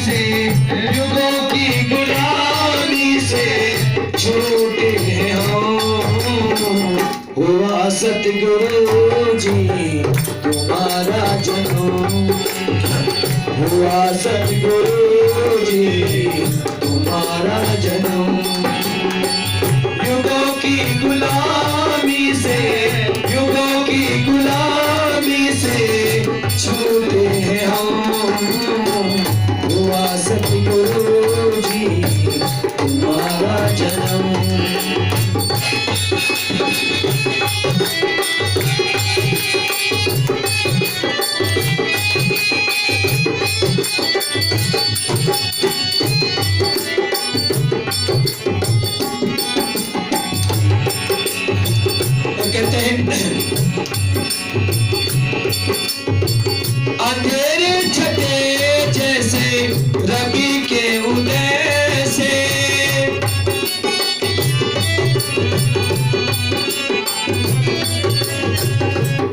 से, युगों की गुलामी से छूटे हम। हुआ सतगुरु जी तुम्हारा जन्म, हुआ सतगुरु जी तुम्हारा जन्म। युगों की गुलामी से, युगों की गुलामी से छूटे हैं हम। हुआ सतगुरु जी तुम्हारा जन्म। कहते हैं अंधेरे छटे जैसे रवि के उदय से,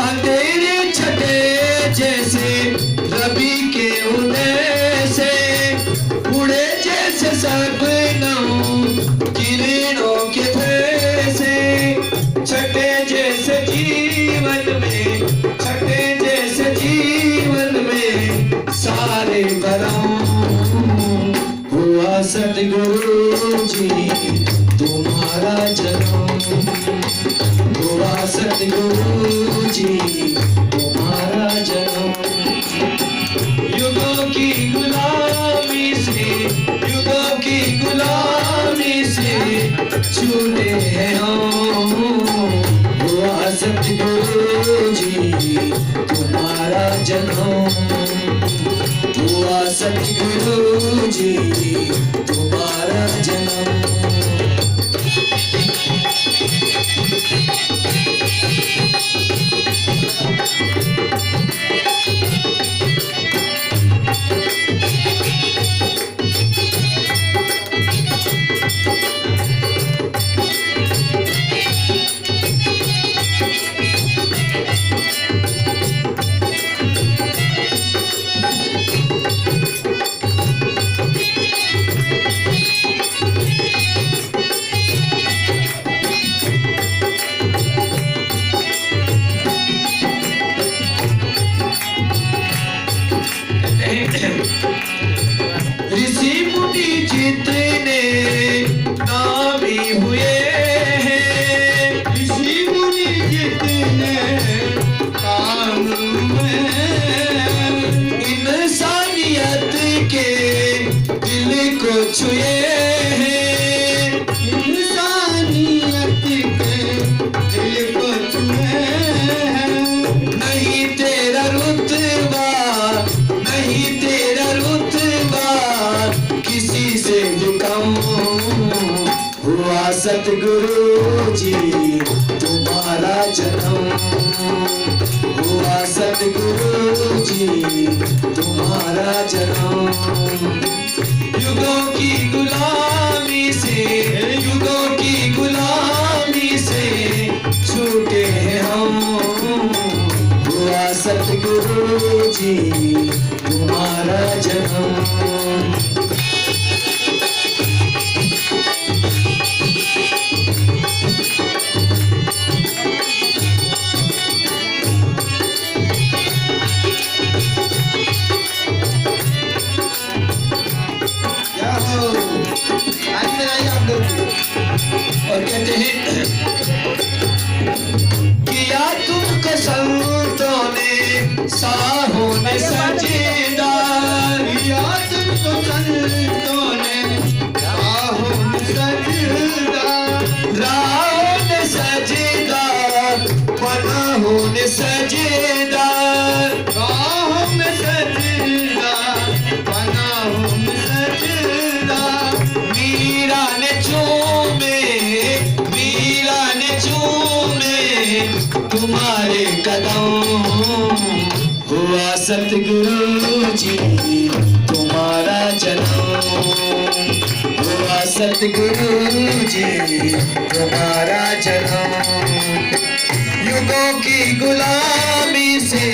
अंधेरे छटे जैसे रवि के उदय से, उड़े जैसे शबनम किरणों के भय से। छटे जैसे जीवन में, छटे जैसे जीवन में सारे भरम। हुआ सतगुरु जी तुम्हारा जन्म, हुआ सतगुरु जी तुम्हारा जन्म। युगों की गुलामी से, युगों की गुलामी से छूटे हैं हम। हुआ सतगुरु जी तुम्हारा जन्म, हुआ सतगुरु जी तुम्हारा जन्म। ऋषि मुनि जितने नामी हुए हैं, ऋषि मुनि जितने काम हुए हैं, इंसानियत के दिल को छुए हैं, इंसानियत के दिल को छुए हैं। नहीं तेरा रुतबा, नहीं तेरा रुतबा किसी से भी कम। हुआ सतगुरु जी तुम्हारा जन्म, हुआ सतगुरु जी तुम्हारा जन्म। युगों की गुलामी से, युगों की गुलामी से छूटे हैं हम। हुआ सतगुरु जी तुम्हारा जन्म। और कहते हैं किया तुमको संतों ने साहों में सजदा, किया तुमको संतों ने साहों में सजदा, राहों में सजदा, पनाहों में सजदा, राहों में सजदा, पनाहों में सजदा। मीरा ने चूमे, मीरा ने चूमे तुम्हारे कदम। हुआ सतगुरु जी तुम्हारा जन्म, हुआ सतगुरु जी तुम्हारा जन्म। युगों की गुलामी से,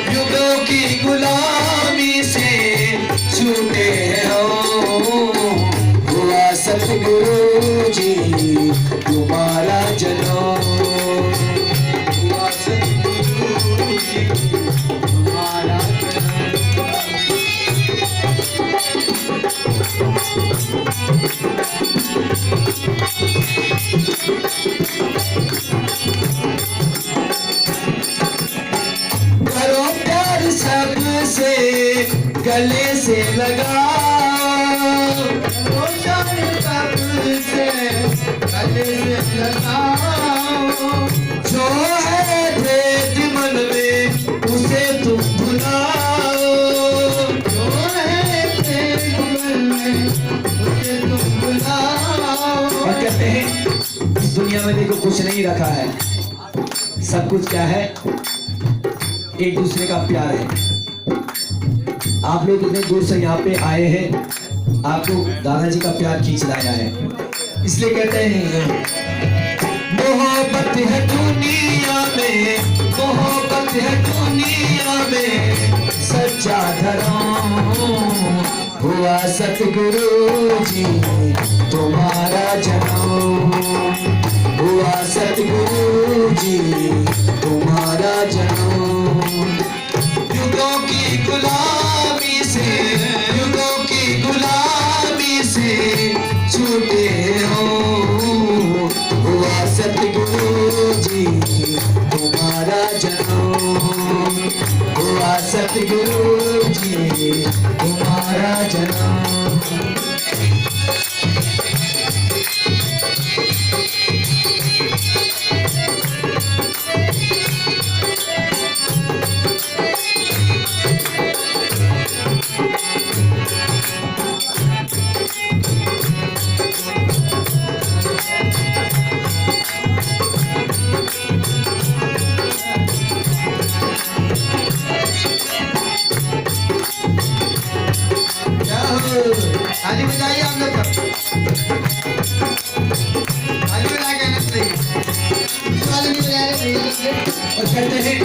युगों की गुलामी से छूटे हो। हुआ सतगुरु जी तुम्हारा जन्म, हुआ सतगुरु जी तुम्हारा करो प्यार सबसे गले से लगाओ, करो प्यार सबसे गले से लगाओ। जो है भेद मन में उसे तुम भुलाओ, जो है भेद मन में उसे तुम भुलाओ। और कहते हैं इस दुनिया में देखो कुछ नहीं रखा है, सब कुछ क्या है, एक दूसरे का प्यार है। आप लोग इतने दूर से यहाँ पे आए हैं, आपको दादाजी का प्यार खींच लाया है, इसलिए कहते हैं मोहब्बत है दुनिया में, मोहब्बत है दुनिया में सच्चा धर्म। हुआ सतगुरु जी तुम्हारा जन्म, हुआ सतगुरु जी तुम्हारा जन्म। युगों की गुलामी से, युगों की गुलामी से छूटे हो। हुआ सतगुरु जी तुम्हारा जन्म, हुआ सतगुरु जी तुम्हारा जन्म। ताली बजाइए आप लोग, ताली बजा के नाच रही, ताली नहीं बजा रहे। और कहते हैं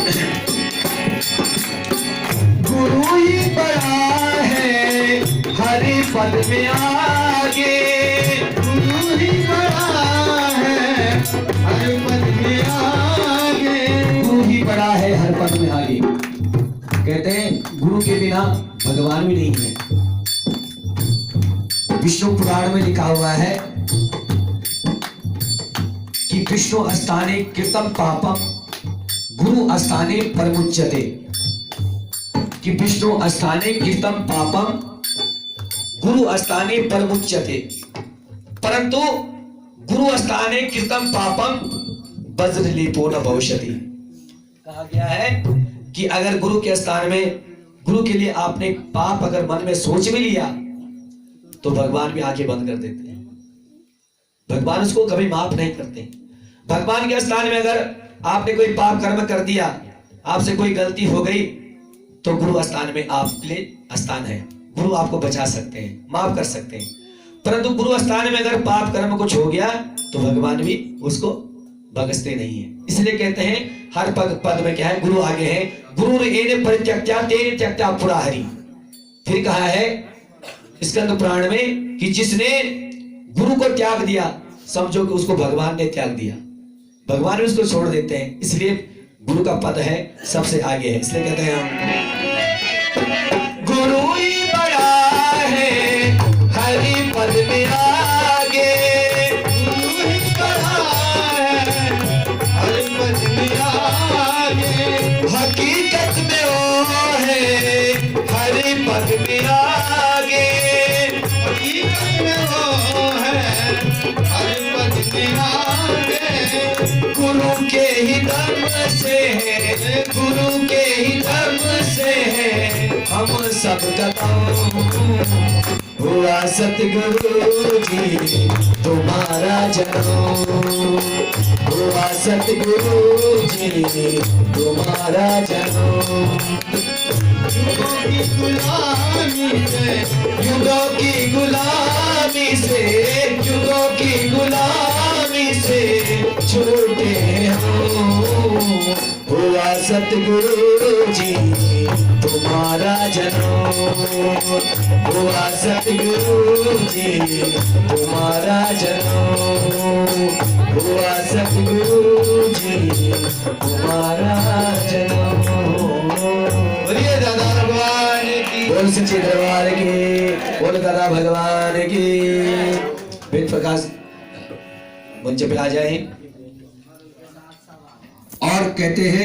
गुरु ही बड़ा है हरि पद में आगे, गुरु ही बड़ा है हरि पद में आगे, गुरु ही बड़ा है हर पद में आगे। कहते हैं गुरु के बिना भगवान भी नहीं है। विष्णु पुराण में लिखा हुआ है कि विष्णु स्थाने कृतम पापम गुरु स्थाने परमुच्यते, कि विष्णु स्थाने कृतम पापम गुरु स्थाने परमुच्यते, परंतु गुरु स्थाने कृतम पापम वज्रलेपो न भविष्यति। कहा गया है कि अगर गुरु के स्थान में, गुरु के लिए आपने पाप अगर मन में सोच भी लिया तो भगवान भी आंखें बंद कर देते हैं, भगवान उसको कभी माफ नहीं करते। भगवान के स्थान में अगर आपने कोई पाप कर्म कर दिया, आपसे कोई गलती हो गई, तो गुरु स्थान में आपके लिए स्थान है, गुरु आपको बचा सकते हैं, माफ कर सकते हैं। परंतु गुरु स्थान में अगर पाप कर्म कुछ हो गया तो भगवान भी उसको बख्शते नहीं है। इसलिए कहते हैं हर पद में क्या है, गुरु आगे है। गुरु एने परित्यक्त्या तेने त्यक्त्या पुरा हरि। फिर कहा है स्कंद पुराण में कि जिसने गुरु को त्याग दिया, समझो कि उसको भगवान ने त्याग दिया, भगवान भी उसको छोड़ देते हैं। इसलिए गुरु का पद है सबसे आगे है। इसलिए कहते हैं हम गुरु ही बड़ा है हरि पद में आगे, गुरु ही बड़ा है हरि पद में आगे। हकीकत में वो है हरि पद में आगे, हकीकत में वो है हरि पद में आगे। गुरु के ही दम से है, गुरु के ही दम से है हम सब कदम। हुआ सतगुरु जी तुम्हारा जन्म, हुआ सतगुरु जी तुम्हारा जन्म। युगों की गुलामी से, युगों की गुलामी से, युगों की गुलामी से छूटे हो। सतगुरु जी तुम्हारा जन्म, हुआ सतगुरु जी तुम्हारा जन्म, हुआ सतगुरु जी तुम्हारा जन्म। बोलिए दादा भगवान की। बोल सच्चे दरबार की, बोल दादा भगवान की। वेद प्रकाश मंच पे आ जाए और कहते हैं